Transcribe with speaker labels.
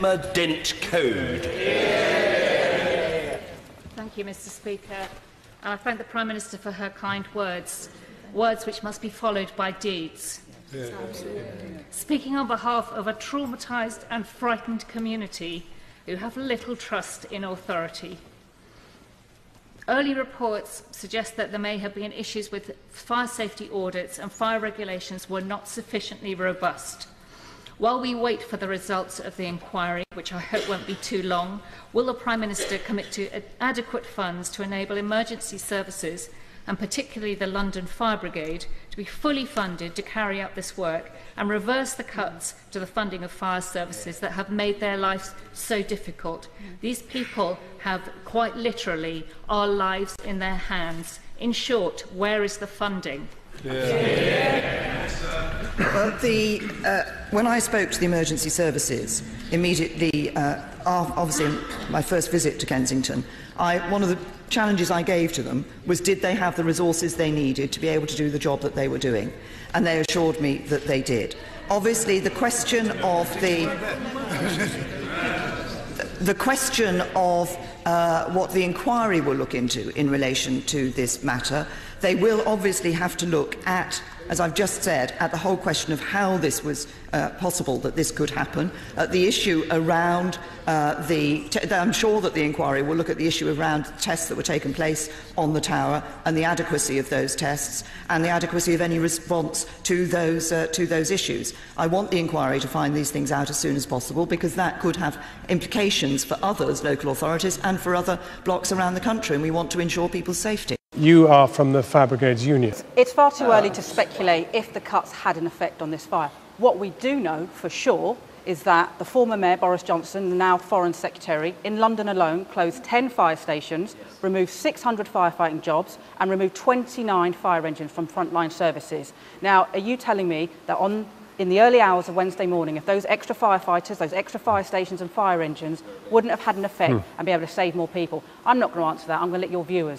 Speaker 1: Dent Coad.
Speaker 2: Thank you, Mr. Speaker. And I thank the Prime Minister for her kind words, words which must be followed by deeds. Yeah. Speaking on behalf of a traumatised and frightened community who have little trust in authority. Early reports suggest that there may have been issues with fire safety audits and fire regulations were not sufficiently robust. While we wait for the results of the inquiry, which I hope won't be too long, will the Prime Minister commit to adequate funds to enable emergency services, and particularly the London Fire Brigade, to be fully funded to carry out this work and reverse the cuts to the funding of fire services that have made their lives so difficult? These people have quite literally our lives in their hands. In short, where is the funding?
Speaker 3: Well, when I spoke to the emergency services immediately, obviously my first visit to Kensington, one of the challenges I gave to them was, did they have the resources they needed to be able to do the job that they were doing? And they assured me that they did. Obviously, the question of what the inquiry will look into in relation to this matter, they will obviously have to look at, as I've just said, at the whole question of how this was possible that this could happen, at the issue around I'm sure that the inquiry will look at the issue around tests that were taken place on the tower and the adequacy of those tests and the adequacy of any response to those issues. I want the inquiry to find these things out as soon as possible, because that could have implications for others, local authorities, and for other blocks around the country, and we want to ensure people's safety.
Speaker 4: You are from the Fire Brigade's union.
Speaker 5: It's far too early to speculate if the cuts had an effect on this fire. What we do know for sure is that the former Mayor, Boris Johnson, the now Foreign Secretary, in London alone closed 10 fire stations, removed 600 firefighting jobs and removed 29 fire engines from frontline services. Now, are you telling me that in the early hours of Wednesday morning, if those extra firefighters, those extra fire stations and fire engines wouldn't have had an effect and be able to save more people? I'm not going to answer that. I'm going to let your viewers.